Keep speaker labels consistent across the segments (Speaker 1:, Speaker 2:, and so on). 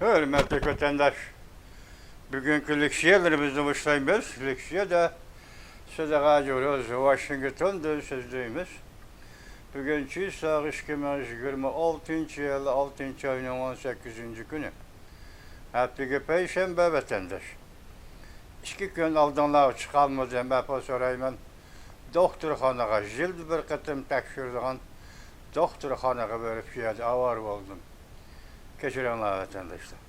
Speaker 1: Hürmetli vatandaş, bugünkü leksiyalarımızı başlayımız. Leksiya da Sadaka Coroz, Washington'da sözlüğümüz. Bugün Çiğsağ 2026 yıl 6. ayının 18. günü. Haftaga Perşembe vatandaş. 2 gün aldığınlar çıkalmadan ben sorayım. Doktorxanaga jildi bir qatım tekşirdiğin doktorxanaga verip şiyat avar oldum. Keçirenler vatandaşlar.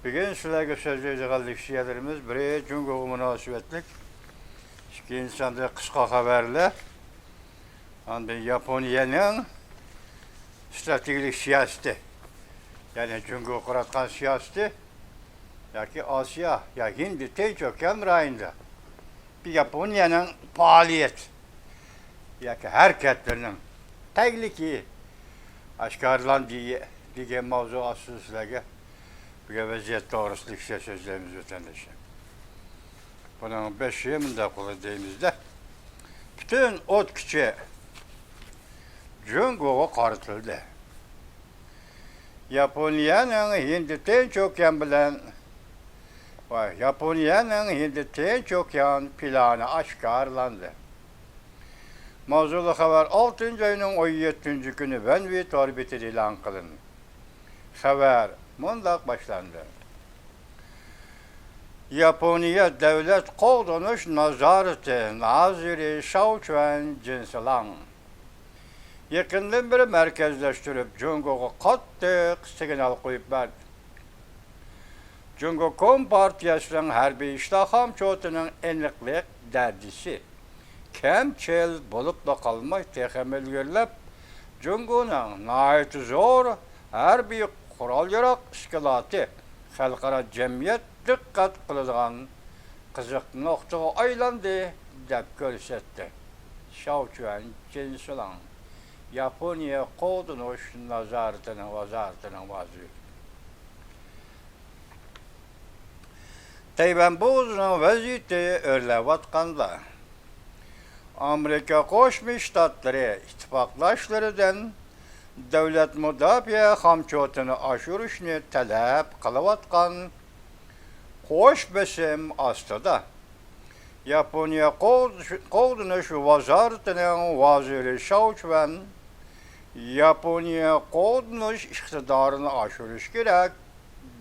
Speaker 1: Bugün sizlerge sözleyeceğiz leksiyalarımız. Biri Cungo münasebetlik. İki insanda kısa haberler. Japonya'nın stratejik siyaseti. Yani Cungo kuratkan siyaseti. Ya ki Asya, ya Hindi, Teyçöken rayında. Bir Japonya'nın faaliyet. Ya ki hareketlerinin tehliki aşkarlandığı diye mavzu asılsızlığı bir vaziyet doğrusu leksiya sözlerimiz vatandaşı. Bunun 5 yılında kullandığımızda bütün ot küçüğe Cungo'ya kartıldı. Japonya'nın Hindistan çokyan bilen Japonya'nın Hindistan çokyan planı aşkarlandı. Mavzulu haber 6. ayının 17. günü ben ve torbeti ilan kılındı. Haber mundak başlandı. Japonya Devlet Koğdunuş Nazareti Naziri Şavçuen Cinsilan yakından bir merkezleştirip Cungo'ya kattık signal koyup verdi. Cungo Kompartiyası'nın harbi iştaham çoğutunun enliklik derdisi kemçel bulup da kalmayı tehemmül görülüp Cungo'nun nahit zor harbi kural yarak iskilatı halkara cemiyet dikkat kılıngan kızık noktaya aylandı dep görsetti. Şavçuen Cinsilan Japonya Koğdunuş Nazaretinin vaziyeti. Tayvan Boğazı'nın vaziyeti öyle vatkanda Amerika Koşmuş Ştatları ittifaklaşlarından devlet müdafiye hamçotunu aşırışını talep kılıvatkan hoş besim astıda. Japonya Koğdunuş Vazaretinin vaziri Şavçuen Japonya Koğdunuş iktidarını aşırış gerek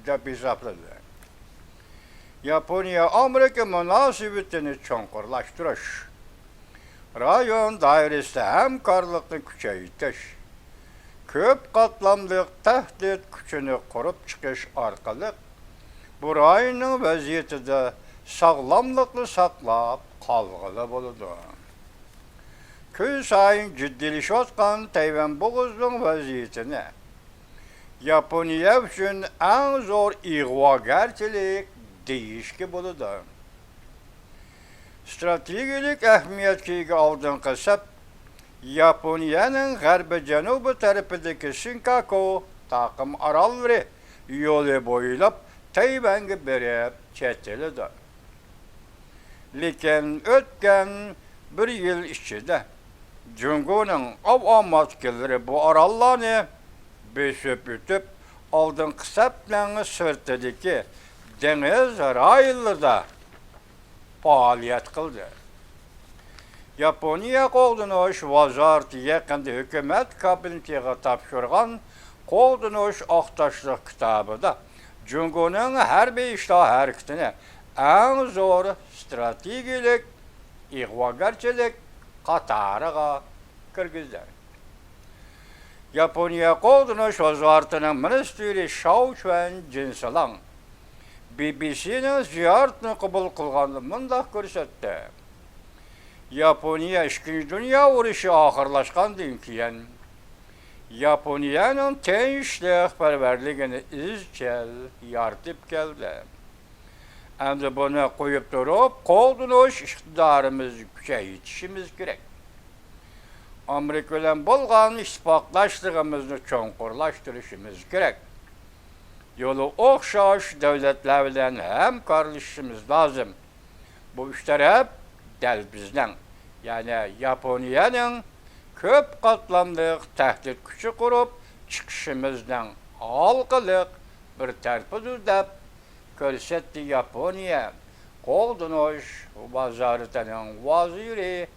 Speaker 1: de bizapladı. Japonya Amerika münasebetini çonkurlaştırış. Rayon dairesinde hemkarlıkını küçeytiş. Köp katlamlı tehdit gücünü kurup çıkış arkalık bu rayonun vaziyeti de sağlamlıklı saklap kalgılı buludu. Köy sayın ciddileşiyotkan Tayvan Boğazı'nın vaziyetini Japonya için en zor igvagerçilik değişki buludu. Stratejik ehemmiyetki aldığın kasap Japonya'nın garbi cenubu tarafındaki Shinkaku takım aralları yolu boyulap Tayvan'a berip çetildi. Lekin ötken bir yıl içinde Cungo'nun avamatkileri bu arallarını besip ütüp aldın kısaplarını sırtındaki deniz raylıda faaliyet kıldı. Japonya Koğdunuş Vazareti yakında hükümet kabinetiga tapşırgan Koğdunuş Aktaşlık kitabı da Cungo'nun harbiy iştah hareketini en zor stratejik igvagarçilik katariga kirgizdi. Japonya Koğdunuş Vazareti'nin ministri Şavçuen Cinsilan BBC'nin ziyaretini kabul kılganını mındak görsetti. Japonya 2. Dünya Vuruşu ahırlaşkandan keyin Japonya'nın tinchlikperverligini izchil yartıp geldi. Endi bunu koyup durup Koğdunuş iktidarımızı küçeytişimiz gerek. Amerika ile bulgan ittifaklaştığımızı çonkurlaştırışımız gerek. Yolu okşaş devletlerle hemkarlaşmamız lazım. Bu işler hep del bizden. Yani Japonya'nın köp katlamlı tehdit gücü kurup çıkışımızdan halkılık bir terpidir dep körsetdi Yaponiya. Qoğdunuş vazarıtanın vaziri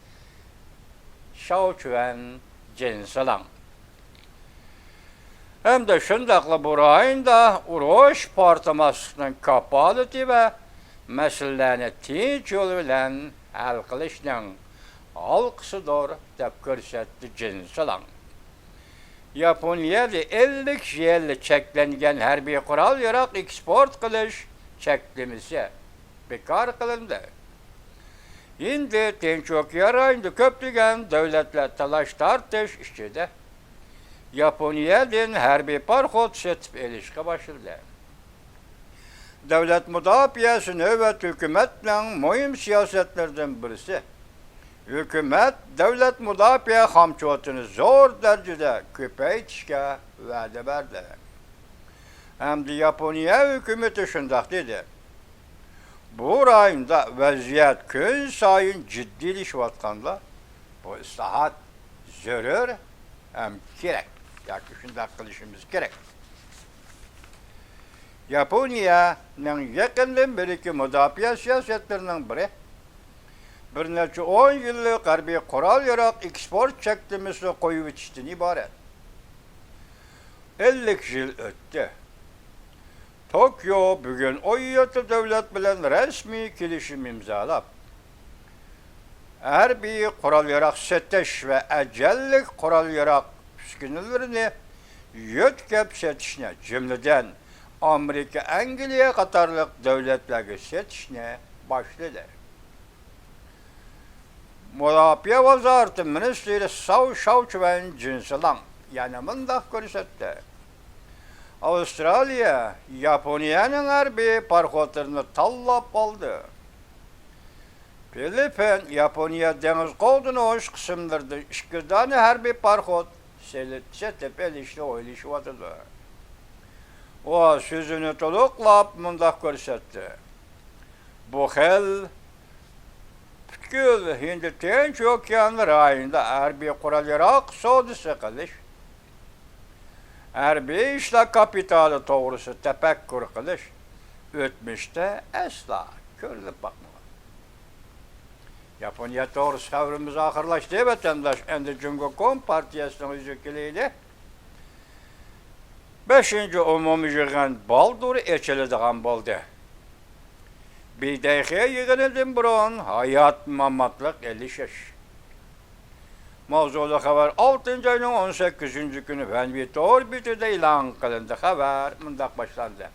Speaker 1: Şavçüven Cinsalan. Hem de şundakla burayın da uruş partlamasının kapaleti ve meselelerini tinç yolu bilen hal kılışının halkısıdır dep körsetdi Cinsalan. Yaponiyada 50 yerli çeklengen harbiy kural yarak eksport kılış çeklemesi bekar kılındı. Şimdi tinç okuyarayında köplügen devletler talaş tartış içinde Yaponiya'dan harbiy parxod setip elişke başladı. Devlet müdafiyası nöbet hükümetle mühim siyasetlerden birisi. Hükümet devlet müdafiye hamçotunu zor derecede köpeytişke vade verdi. Hem de Yaponiya hükümeti şundak dedi. Bu rayında vaziyet gün sayın ciddileşivatkanla bu ıslahat zörür hem gerek. Yani şundak kılışımız gerek. Yaponiya'nın yakından biriki müdafiye siyasetlerinin biri bir neçe 10 yıllık harbiy kural yarak eksport çeklemesi koyup içtiğini ibaret. 50 yıl öttü. Tokyo bugün o yötü devlet bilen resmi kilişim imzalap harbiy kural yarak seteş ve ecellik kural yarak püskünlerini yötkep setişine cümleden Amerika, Angliya katarlık devletlerge setişine başladı. Müdafiye Vazareti Ministri Şavçüven Cinsalan yani mındak görsetti. Avustralya, Yaponiya'nın harbiy parxotlarını tallap aldı. Filipin, Yaponiya deniz qoğdunuş kısımlarda işkirdani harbiy parxot setip elişli oylişi vatıdı. O sözünü toluklap mındak görsetti. Bu xil Fikir hindi Tinç Okyanı rayında harbiy kural yarak sodisi kılış, harbiy işle kapitali doğrusu tefekkür kılış, ötmüşte asla körülüp bakmalı. Yaponiya doğrusu savrımız ahırlaştı vatandaş, endi Cumhurkom Partiyasının üzükülüyle 5. umumi yığın baldur eçilidiğen boldu. Bir dəqiqə yığınıdan burun hayat mamatlık 50 yaş. Mavzulu haber 6. ayının 18. günü Venvitor bütüde ilan kılındı. Haber mındak başlandı.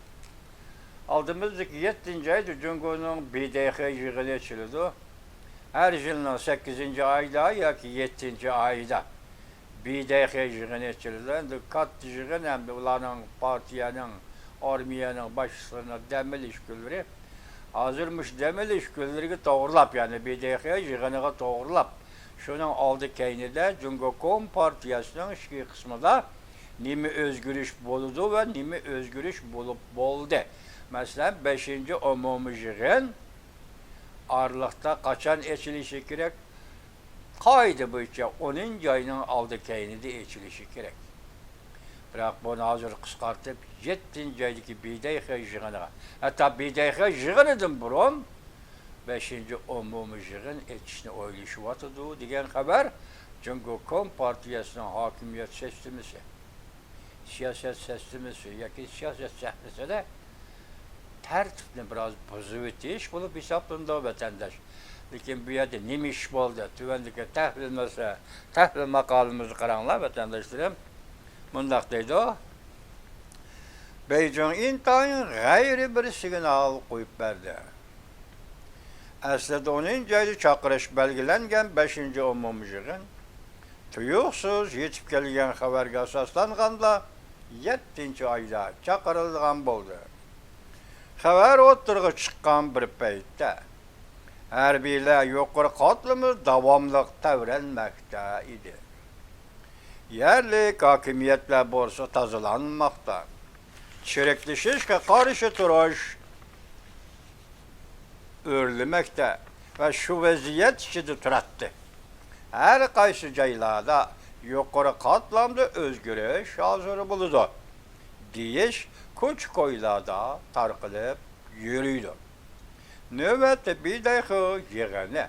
Speaker 1: Aldığımızdaki 7. ayda Cumhur'un bir dəqiqə yığını açıldı. Her yılın 8. ayda ya ki 7. ayda bir dəqiqə yığını açıldı. Kat yığın hem de ulanın partiyanın, armiyanın başçısına demel işgülleri hazırmış demel işgülleri doğrulap yani bir dəqiqə yığınıға doğrulap. Şunun aldı keynide Cumhurkom Partiyasının işki kısmında nimi özgürüş boludu ve nimi özgürüş bulup boldu. Mesela 5. umumi yığın Aralıkta kaçan eçilişi gerek kaydı boyunca 10. ayının aldı keynide eçilişi gerek. Bırak bunu hazır kıskartıp 7. aydaki bir dəqiqə yığınıға. Hatta bir dəqiqə yığınıdın burun 5. umumi yığın etişini oylayışı vatıdı diyen haber Cumhurkom Partiyasının hakimiyet seslimisi, siyaset seslimisi, yakin siyaset sahnesi de tertipini biraz pozitif iş bulup hesaplığında vatandaş. Lakin bu yerde nimiş oldu, tüvendiki tahlil makalımızı karanlar vatandaşlarım. Mundaqdaydı o. Beijing intayın gayri bir signal koyup verdi. Aslında 10. ayda çakırış belgelengen 5. umumi yığın tuyuqsuz yetip kelgen haberge asaslanğanda 7. ayda çakırılgan boldu. Haber oturğu çıqqan bir peytde harbiyler yuqarı qatlımız davamlıq təvrənməkdə idi. Yerlik hakimiyetler borsu tazılanmakta. Çirekleşişke karşı duruş örülmekte ve şu vaziyet şidi turattı. Her kaysı caylarda yukarı katlamda özgürlüğü hazır buludu. deyiş kuç koylarda tarqılıb yürüydü. Növbətdə bir dəxi yığını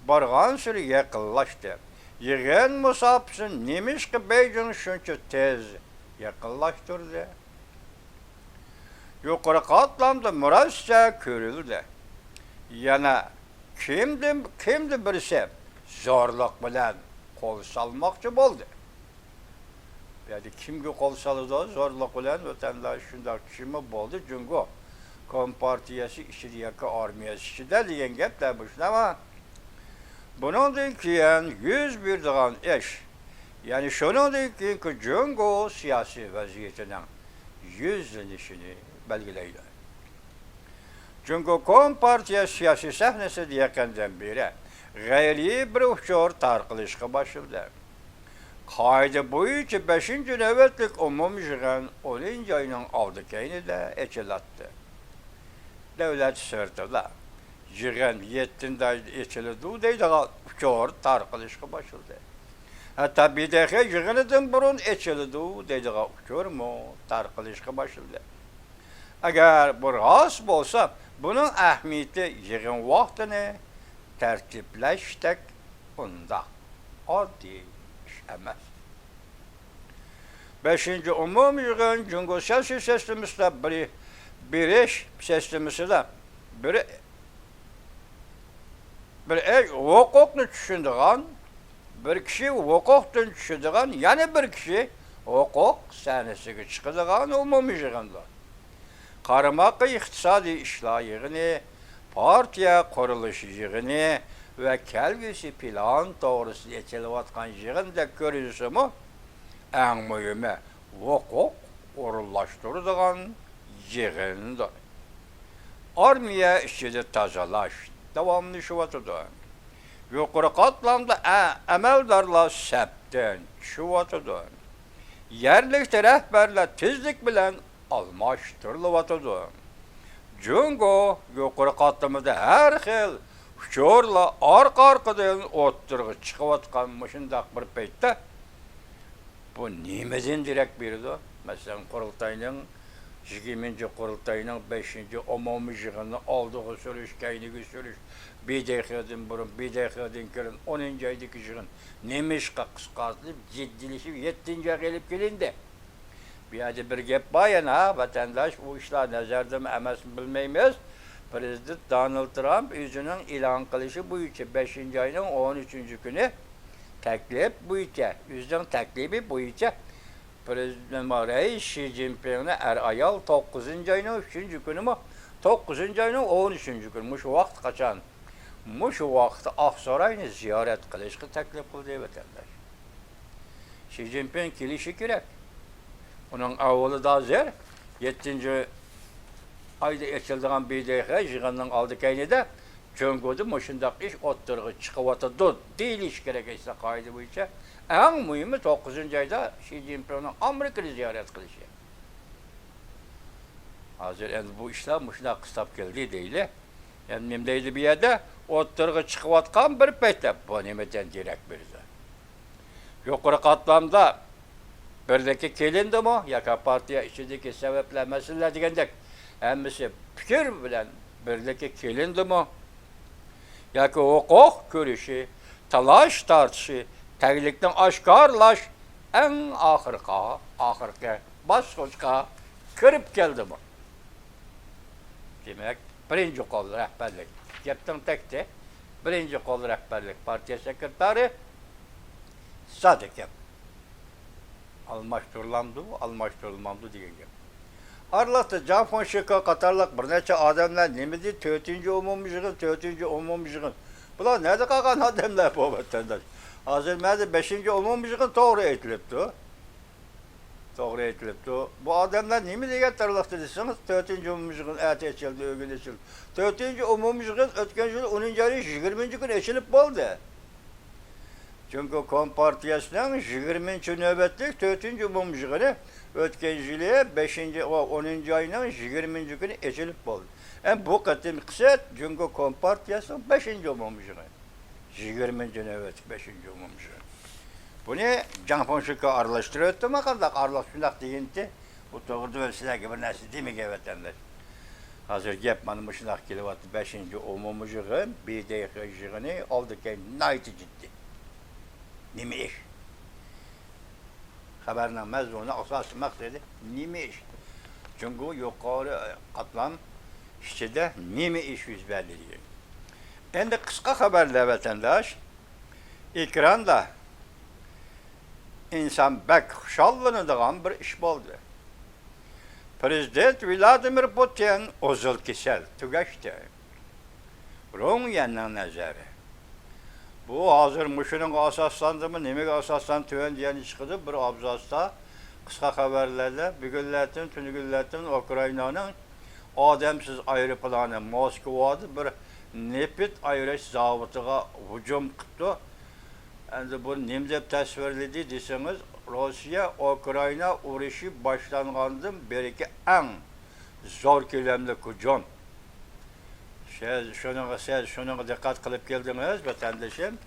Speaker 1: barğan sürü yaxınlaşdı. Yığın musafirsin nemiş ki beycin şunca tez yaxınlaşdırdı. Yukarı katlamda mürasça körüldü. Yana kimdi birisi zorluk bilen kol salmakçı oldu. Yani kimge kol salıdı zorluk bilen vatandaş şunda kimi oldu çünkü Kompartiyası işidiyaki armiyası işide diyen gep de bu ama bunun değil ki yani 101 dağın eş yani şunun değil ki çünkü siyasi vaziyetinin yüzlenişini belgileydi. Çünkü Kompartiya siyasi sahnesi diyekenden beri gayri bir uçur tarqılışqa başladı. Kaydı boyunca 5. növbetlik umum yığın 10. ayının aldıkayını da eçilattı. Devlet sırtıda yığın 7. ayda eçildi deydi uçur tarqılışqa başladı. Hatta bir dəxə yığınıdan burun eçildi deydi uçur mu tarqılışqa başladı. Eğer bu rast olsa bunun əhmiyyəti yığın vaxtını tərtibləşdik onda. Adi iş emas. 5. umum yığın Cungo siyasi sistemimizde bir iş sistemimizde bir hukukunu düşündüğün, bir kişi hukukunu düşündüğün, yani bir kişi hukuk sahnesiga çıkıdığın umum yığınlar. Qaramaqqı iqtisadi işla yığını, partiya quruluş yığını ve kelgisi plan doğrusu eçilivatqan yığında görürsümü en mühimi hukuk orullaştırıdığın yığındır. Armiya işçide tazalaş, devamlı şuvatıdır. Yukarı katlamda əməldarlar səbdən şuvatıdır. Yerlikdə rəhbərlər tezlik bilen almıştırılıvatıdır. Çünkü yukarı katlamada her xil uçurla arka-arkadan oturğu çıkıvatqan muşundaq bir peytdə bu nimezin direkt biridir. Mesela Qurultayının 20. Qurultayının 5. umumi yığını aldığı sürüş, kaynağı sürüş, bir dəqiqədən burun, bir dəqiqədən gəlin, 10. aydaki yığın nemişqa qısqartılıb, ciddilişib, 7. gelip gelindi. Bir adı bir gep bayana, vatandaş bu işler nezerdim emesin bilmeyimiz. Prezident Donald Trump yüzünün ilan kılışı bu içe 5. ayının 13. günü teklif bu içe, yüzden teklifi bu içe. Prezident Reis Xi Jinping'in ayal 9. ayının 3. günü mü? 9. ayının 13. günü. Muş vakt kaçan. Muş vakti Aksaray'ını ziyaret kılışkı teklif kıldı vatandaş. Xi Jinping kilişi gerek. Onun avulu da zer. 7. ayda eçildiğin bir dəqiqə yığının aldı kayını da çöngödü muşundaq iş oturğu çıkıvatıdı. Değil iş gerekirse kaydı bu işe. En mühimi 9. ayda Xi Jinping'in Amerika'yı ziyaret kılışı. Hazır yani bu işler muşundaq kıstap geldi değil. Yani memdeydi bir yerde oturğu çıkıvatkan bir peyte. Bu nimeden direkt birdi. Yukarı katlamda birdeki kelindi mi? Yaka partiya içindeki sebepler meseleler digendek. Hemisi fikir bilen birdeki kelindi mi? Yaka hukuk görüşü, talaş tartışı, teklikten aşkarlaş en ahırki başkoçka kırıp geldi mi? Demek birinci kol rehberlik. Yaptığım tekti. Birinci kol rehberlik partiya sekreteri Sadık yap. Almıştırılmamdı diye. Arlatı Can Şık'a Katarlak bir neçe adamlar nemedi 4. umum yığın, 4. umum yığın. Bunlar nerede kalkan adamlar bu vatandaş? Hazır mezde 5. umum yığın doğru etilipti. Doğru etilipti. Bu adamlar nemedi getirlik dediyseniz 4. umum yığın eti eçildi, ögün eçildi. 4. umum yığın ötken yıl 10. ayı 20. gün eçilip oldu. Çünkü Kompartiyasının 20. nöbetlik 4. umum yığını ötken yılı 5. 10. ayının 20. günü eçilip oldu. Bu katım kısat çünkü Kompartiyasının 5. umum yığını. 20. nöbetlik 5. umum yığını. Bunu Can Fonşuk'a arlaştırıyor. Arlaştırmak deyinti Bu doğruda ben sizlerge bir narsa demege vatandaş. Hazır gep mana muşunaq kelyapti 5-nji umumy yığın, BDH yığıny aldyken naýty ciddi. Nime iş? Habarnaň mazmuny asasy maksady nime iş? Çünkü yuqary qatlam içinde nime iş yüz berdi. Endi kıska haberler vatandaş. Ekranda insan bek şallanadigan bir iş boldy. Prezident Vladimir Putin ozul kesel tugaşdy. Runyanyň nazary. Bu hazır muşunyň asaslandymy, nimege asaslan tüwen diýen çykydy bir abzasda kıska haberlerde bugünlerden tünügünlerden Ukraynanyň adamsız aeroplany Moskwada bir nepit aýraş zawotyga hujum qıpdy. Endi bu nem dep tasvirledi deseniz, Rusya Ukrayna uruşy başlangandan beriki en zor kelemli hujum. Şonuňa dikkat kılıp geldiňiz vatandaşym.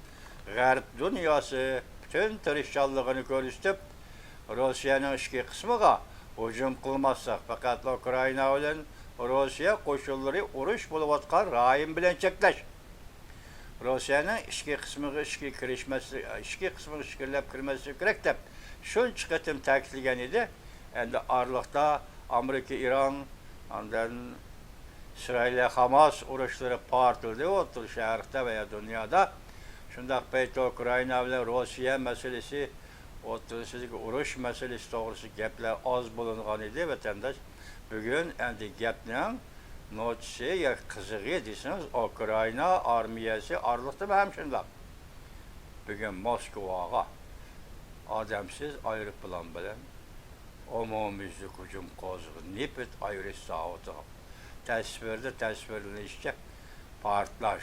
Speaker 1: Garp dünýasy bütün tirişçanlygyny görüstüp Rusyanyň işki kısmyga hujum kılmazsak, fakat Ukrayna bilen Rusya koşullary uruş bolup atkan raýyn bilen çekleş. Rusyanyň işki kısmyga işki kirişmesi, işki kısmyga işkirlep kirmesi gerek dep şunç gatym täkitlegen idi. Endi arlykda Amerika, İran, andan İsrail, Hamas uruşlary partildi otur şäherde we dünýada. Şundaq beýle Ukrayna bilen Rusya meselesi, oturuşyk uruş meselesi togusy gepler az bolungan idi vatandaş. Bugün endi gepniň noçsy ya kızygy diýseniz Ukrayna armiýasy arlykda hem şundaq. Bugün Moskwaga adamsız aeroplan bilen umumyzlik hujum gozagy nepet aýraş zawotyga tasvirlenişçe partlaş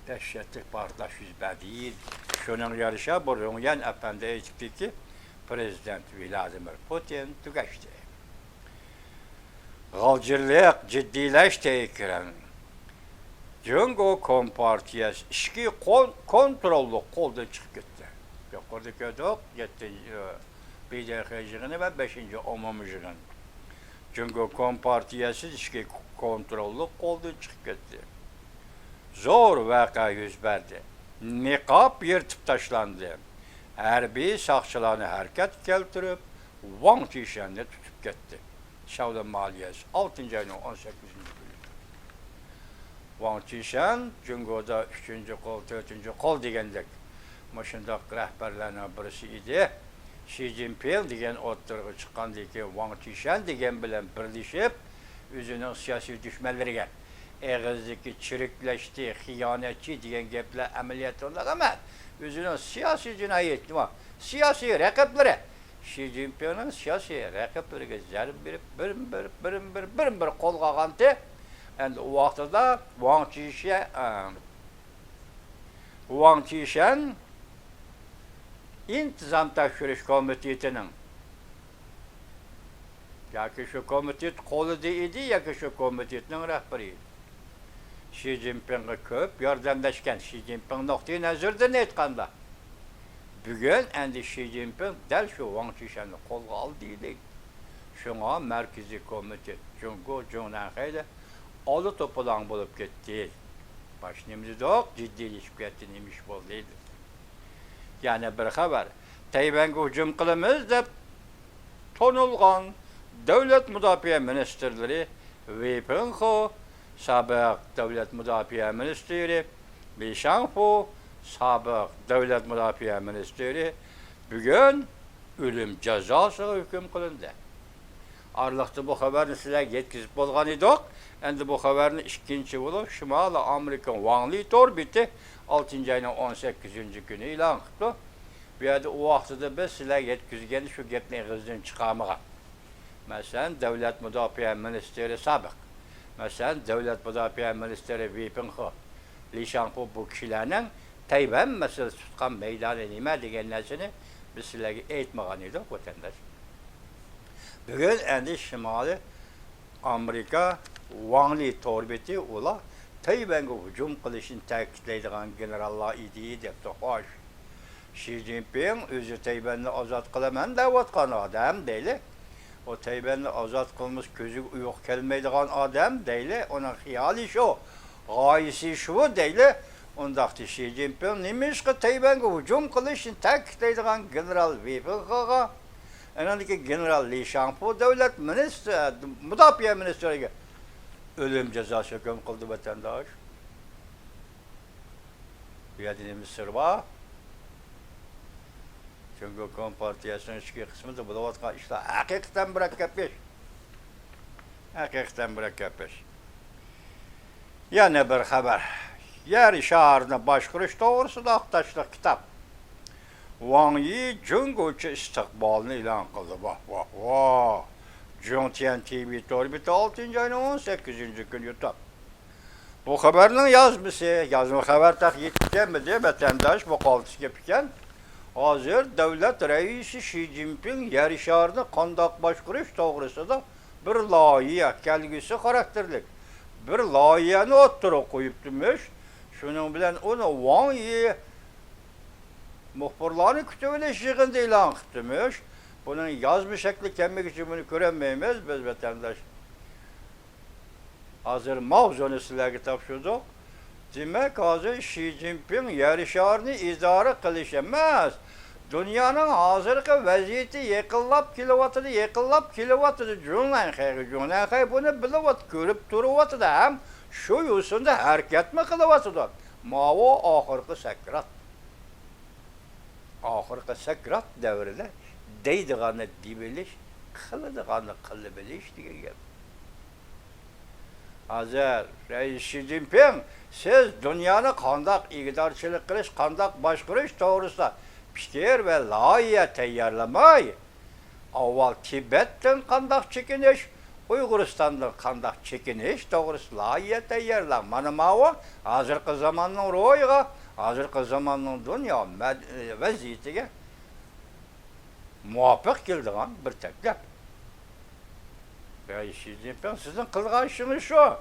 Speaker 1: dehşetli partlaş yüz berdi. Şonuň ýarşa bu Ruňyan äpende aýtdy ki Prezident Vladimir Putin tugaşdy. Galcırlyk ciddileşdi ekran. Jungo Kompartiýasy işki kontrollu kolda çıkıp gitti. Ýokarda ködük, 7-nji BDH yığıny we 5-nji umumy yığın. Jungo Kompartiýasy işki kontrollu kolda çıkıp gitti. Zor waka yüz berdi. Niqab ýertip taşlandy. Herbi sakçylarny herket keltirip, Wang Qishan'y tutup gitti. Şawda maliyesi 6-njy aýynyň 18-nji güni. Wang Qishan Jungoda 3-nji kol, 4-nji kol degendek maşundaq rahbarlardan birisi idi. Xi Jinping degen oturga çykkandy ki Wang Qishan degen bilen birleşip özüniň siyasi düşmanlaryga egizdeki çirikleşti, hiyanetçi degen gepler ameliyat olarak ama özüniň siyasi cinayetini, siyasi rakipleri Xi Jinping'in siyasi rakiplerine zerb berip bir kolga algandy. Endi o wagtda Wang Qishan intizam tekşiriş komitetining ýa-ki şu komitet golydy idi, ýa-ki şu komitetiniň rahbary. Xi Jinping'e köp ýardamlaşgan. Xi Jinping nokty nazardan aýtkanda. Bugün endi Xi Jinping däl şu Wang Qishan'y kolga aldy idi. Şoňa merkezi komitet Jungo Jonanhaýda aly toplanan bolup getdi. Başnymyzda ciddileşip getdi nimiş boldy. Yani bir haber. Taýwanga hujum kılymyz dep tonulgan Döwlet Müdafiä Ministrleri Wei Penghe, sabiq Döwlet Müdafiä Ministri Li Shangfu, sabiq Döwlet Müdafiä Ministri bugün ölüm cezasy hüküm kılındı. Arlykda bu haberini sizler yetkizip bolgan edik. Endi bu haberini ikinci bolup Şimali Amerika Wanli torbiti 6-njy aýynyň 18-nji güni elan qıpdy. Bu ýerde o wagtda biz sizler yetkizgen şu gepni egizden çykarmaga. Mesela Döwlet Müdafiä Ministri sabiq. Mesela Döwlet Müdafiä Ministri Wei Penghe, Li Shangfu bu kişileriniň Taýwan meselesi tutkan meýdany nime degen närseni biz sizlerge aýtmagan edik watandaş. Bugün endi Şimali Amerika Wanli torbeti ola Taýwanga hujum kılışyn täkitleýdigan generallar idi dep hoş. Xi Jinping özü Tayvan'ı azad kılaman davatkan adam değil. O Tayvan'ı azad kılmış gözü uyuk kelmeydiğin adam değil. Onun hiyali şu, gayesi şu değil. Ondaqda Xi Jinping nimiş ki Tayvan'a hücum kılışın ta'kidleydiğin General Wei Feng'e, enandaki General Li Shangfu devlet ministri, müdafiye ministeriga ölüm cezası hüküm kıldı vatandaş. Yadinimiz sırba. Çünkü Kompartiyasının içki kısmı da bulavatkan işte hakikaten mürekkep iş. Hakikaten mürekkep iş. Yana bir haber. Yer şaharına başkuruş doğrusu da aktaşlık kitap. Wang Yi Cunguçu istikbalını ilan kıldı. Vah vah vah. Juntian TV torbiti 6. ayının 18. günü yutak. Bu haberin yazma haber tak yetişemedi vatandaş bu kaltısı yapıken. Hazır devlet reisi Xi Jinping yer şaharını kandak başkuruş doğrusu da bir layıya kelgisi karakterlik. Bir layığını oturup koyup demiş. Şunun bilen onu Wang Yi muhbirlerini kütüphaneşiğinde ilan etmiş. Bunun yazma şekli kemik için bunu göremeyiz biz vatandaş. Hazır mavzunu sizlerge tapşırdık. Demek hazır Xi Jinping yer şaharını idare kılış emez. Dünyanın hazırki vaziyeti yıkıllap kilovatını cümlen xeyri bunu bilevat görüp duruvatı da hem şu yusunda hareket mi kılıvatı da. Mavo ahırkı sakrat. Ahırkı sakrat devrinde deydiğanı dibiliş, kılıdığanı kılıbiliş diye gel. Hazır Reis Xi Jinping siz dünyanın kandak iqtidarçılık kılış, kandak başkuruş doğrusu fikir ve layığa teyyarlamayı. Avval Tibet'ten kandak çekiniş, Uyguristan'dan kandak çekiniş doğrusu layığa teyyarlan. Manımava hazırkı zamanın royga, hazırkı zamanın dünya vaziyetiga muvaffak geldiğin bir teklif. Reis Xi Jinping sizin kılgan işiniz şu.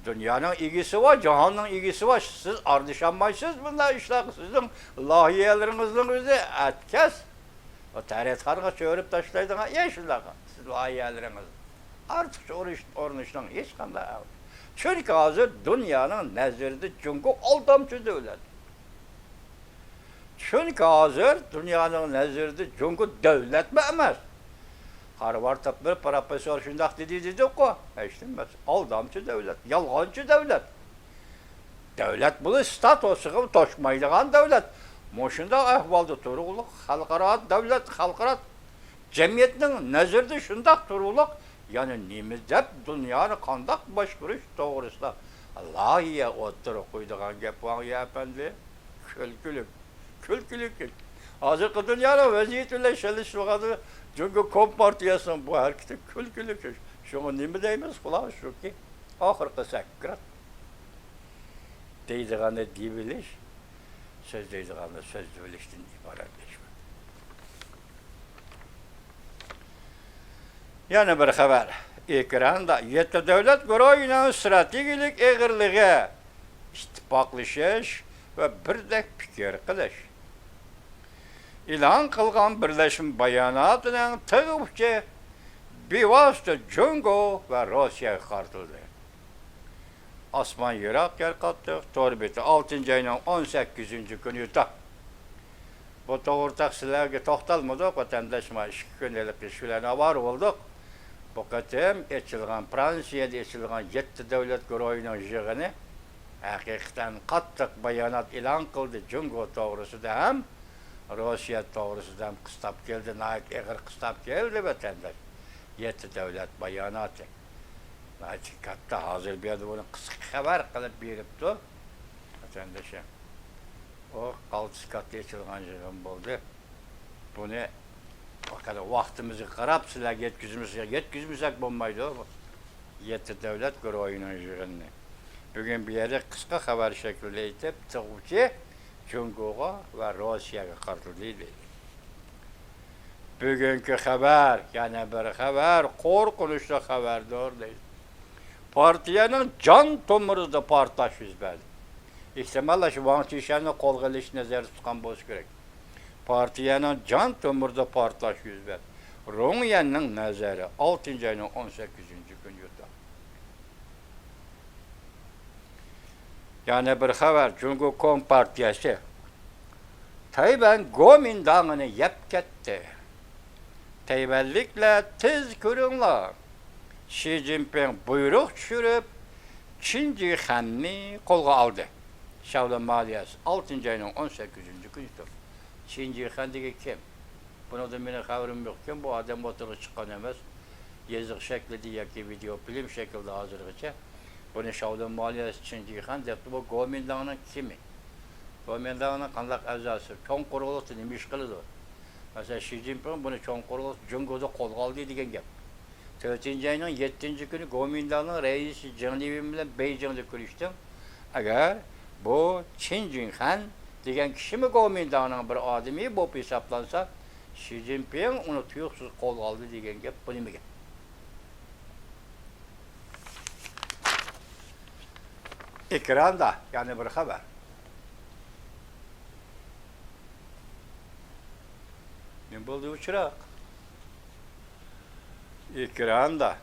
Speaker 1: Dünyanın ilgisi var, cihanın ilgisi var. Siz ardışanmaysınız bunlar işte. Sizin lahiyelerinizin özü etkes. O tarihkarına çöğürüp taşıydığına yeşiller. Siz lahiyeleriniz. Artık onun işten hiç kanda yok. Çünkü hazır dünyanın nezirde çünkü aldamcı devlet. Çünkü hazır dünyanın nezirde çünkü devlet mi emez? Harvard'da bir profesör şundak dedi ko. İşte aldamcı devlet, yalgancı devlet. Devlet bunu statüsü toşmaydıgan devlet. Moşunda ahvalda turuluk, halkara devlet, halkara cemiyetinin nezirde şundak turuluk. Yani nimizde dünyanın kandak başkuruş doğrusu. Allah'ya oturup koyduğun gep var ya efendi. Külkülük. Hazır dünyanın vaziyetiyle çalışmağı çünkü Kompartiyasının bu hareketi külkülük. Şunu nimi deyimiz kulağı şu ki ahırkı sakrat. Deydiğine dibiliş, söz deydiğine söz dibilişten ibaretleşme. Yani bir haber. Ekranda yetti devlet grayının stratejik eğirliği, ittifaklaşış ve birdek fikir kılış. İlan kılgan birleşim bayanatının tıgıpçı bir vasıta Cungo ve Rusya kartıldı. Asman Irak yer kattık, torbeti 6. ayının 18. günü yutak. Bu doğurtak sizlerge toxtalmadık, vatandaşma 2 günlük işlerine var olduk. Bu katem eçilgan Fransiyada eçilgan 7 devlet grayının yığını hakikaten kattık bayanat ilan kıldı Cungo doğrusu da hem Rusya doğrusu da hem kıstap geldi, naik eğer kıstap geldi vatandaş. 7 devlet bayanatı. Hakikatta hazır bir adı bunu kısa haber kılıp beripti vatandaşa. O kalçıkatlı eçilgan yığın oldu. Bunu o kadar vaktimizi qarab sizler yetkizmesek bulmaydı o. 7 devlet grayının yığını. Bugün bir yere kısa haber şeklinde etip tıgıpçı Cungo'ga ve Rusya'ya kartılıydı. Bugünkü haber, yani bir haber, korkunçlu haberdir değil. Partiyanın can tomuruzda partaş yüz verdi. İhtimalle şu Wang Qishan'ı kolga ilish nazarda tutgan bolsa kerak. Partiyanın can tomirda portlash yuz berdi. Rongyanning nazari 6 ayning 18-kungi kun yurdi. Yana bir xabar, Jungo Kompartiyasi Tayvan Gomindağını yep ketdi. Tayvanliklar tez ko'ringlar. Xi Jinping buyruq tushirib, Qin Jihanni qo'lga oldi. Shavla maliyasi 6 ayning 18-kungi kuni. Qin Jihan degan kim? Bunda mening xabarim yo'q. Kim bu odam o'tirib chiqqan emas. Yazık şeklinde yoki video film şeklinde hozirgacha. Buni Shavla maliyasi Qin Jihan debdi. Bu Gomindağning kimi? Gomindağning qanday a'zosi? Cho'ng qurg'uliqda nima ish qiladi? Mesela Xi Jinping buni cho'ng qurg'uliq Jungo'da qo'lga oldi degan gap. 4-ayning 7-kuni Gomindağning raisi Jiang Liwen bilan Beijingda ko'rishdim. Agar bu Qin Jihan degan kishimi Gomindağning bir odami bo'lib hisoblansa, Xi Jinping uni tuyuqsiz qo'lga oldi degan gap bu nima gap? Ekranda yani bir xabar. Ne bo'ldi uchiroq? Ekranda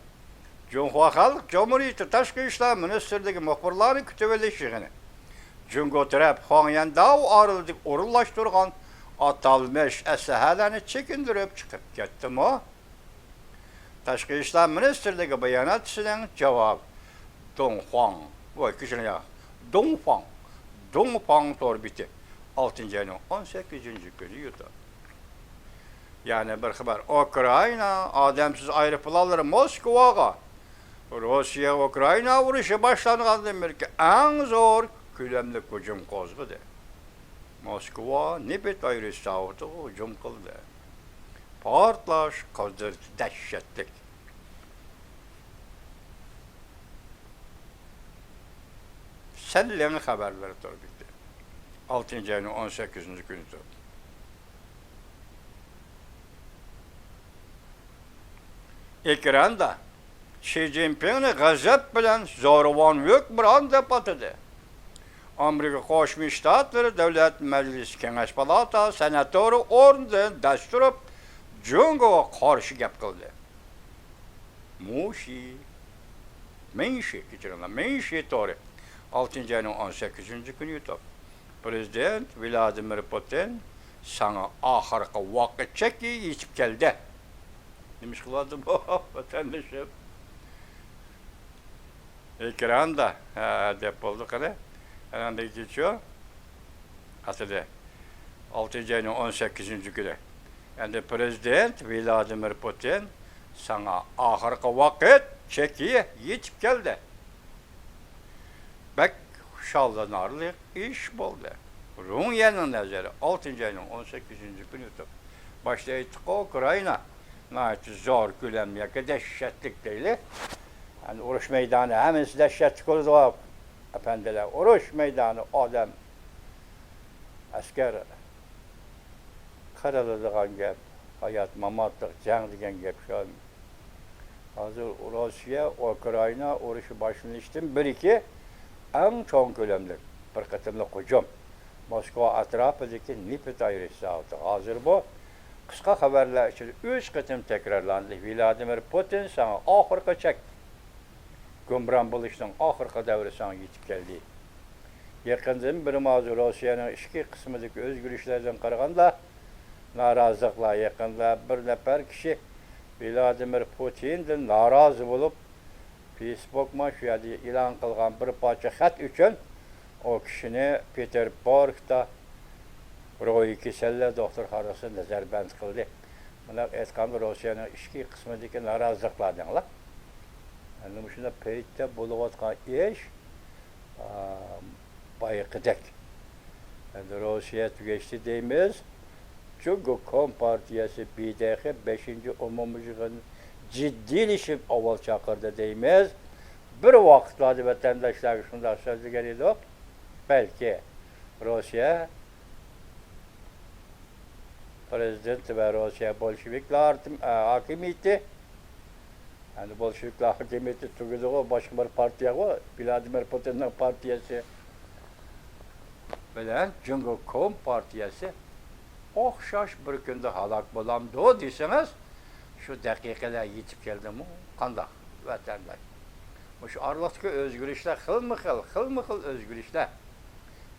Speaker 1: Jungo Xalq Cumhuriyeti Tashqi ishlar ministrligi muxbirlari kutib olishig'ini. Jungo taraf Pyongyangdagi oraliq o'rinlashtirgan atalmış asahalarni chekindirib chiqib ketdimi? Tashqi ishlar ministrligi bayonotchisining javob Dongfang voy kishini ya Dongfang torbiti 6 ayning 18-kuni yurdi. Yani bir xabar, Ukrayna adamsız aeroplanları Moskvaga Rossiya-Ukrayna urushi boshlangandan beri eng zo'r ko'lamli hujum qo'zg'adi. Moskva nibet aeroportiga hujum qildi. Portlash qo'zdirdi dahshatli. Selling xabarlari to'g'ri. 6 ayning 18-kuni. Ekranda Xi Jinpingni g'azab bilan zo'ravonlik bilan deb atadi. Amerika Qo'shma Shtatlari Davlat Majlisi Kengash palatasi senatori o'rnidan dast turib, Jungoga qarshi gap qildi. Menshi to'g'ri. 6 ayning 18-kuni yutib. Prezident Vladimir Putin sana oxirgi vaqt cheki yetib keldi. Demiş kıladı bu vatandaşım. Ekranda depoldu kadar. Herhalde geçiyor. Hatırlı. 6 ayının 18-günü. Yani Prezident Vladimir Putin sana ahırkı vakit çekiye yetip geldi. Bak şallanarlı iş oldu. Rusya'nın nazarı 6 ayının 18-günü. Başta Ukrayna. Zor ko'lamli dehshatlik deyli. Yani urush maydoni hammasi dehshatli ko'rdi. Efendiler, urush maydoni odam askar qaraladigan gap, hayot mamotlik jang degan gap shu. Hozir Rossiya Ukrayna urushi boshlanishdan 1-2 eng cho'ng ko'lamli bir qatimli hujum Moskva atrofidagi nipet aeroporti. Hozir bu qisqa xabarlar ichida 3 qatim takrorlandi. Vladimir Putin sana oxirgi chek gumron bo'lishning oxirgi davri sana yetib keldi. Yaqindan bir mavzu Rossiyaning ichki qismidagi o'zgarishlardan qaraganda noroziliklar yaqinda bir nafar kishi Vladimir Putindan norozi bo'lib Facebook mashiyada e'lon qilgan bir parcha xat uchun o kishini Peterburgda Ro'yi kasallar doktorxonasida nazarband qildi. Bular aytgan Rossiyaning ichki qismidagi noroziliklardanlar. Endi shunda paytda bo'layotgan ish boyaqidak. Endi Rossiya tugashdi deymiz. Jungo Kompartiyasi BDX 5-umumiy yig'in jiddiyleşib avval chaqirdi deymiz. Bir vaqtlarda vatandaşlarga shunday so'zlagan edik. Balki Rossiya Prezident ve Rusya Bolşevikler hakimiyeti, yani Bolşevikler hakimiyeti tuguluğu başka bir partiye var, Vladimir Putin'in partiyesi bilen Cumhur Kom Partiyası okşaş bir günde halak bulamdı deseniz şu dakikalar yetip geldi mi? Kandak vatandaş. Şu aralaktaki özgürlükler xil özgürlükler.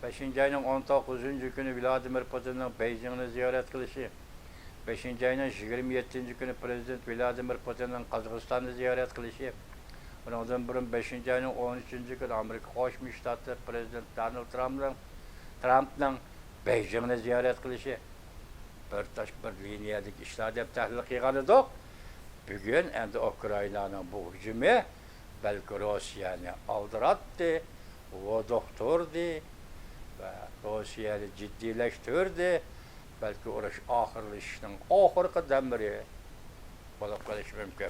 Speaker 1: 5. ayının 19. günü Vladimir Putin'in Beijing'ini ziyaret kılışı, 5. ayının 27. günü Prezident Vladimir Putin'in Kazakstan'ı ziyaret kılışı, ondan burun 5. ayının 13. günü Amerika Birleşik Ştatları Prezident Donald Trump'ın Beijing'ini ziyaret kılışı, bir taş bir liniyadik işler dep tahlil qilganidik. Bugün endi Ukrayna'nın bu hücumu belki Rusya'nı aldırattı, o doktordu ve Rusya'yı ciddileştirdi. Belki uğraş ahırlı işinin ahırkı demiri bulup kaliş mümkün.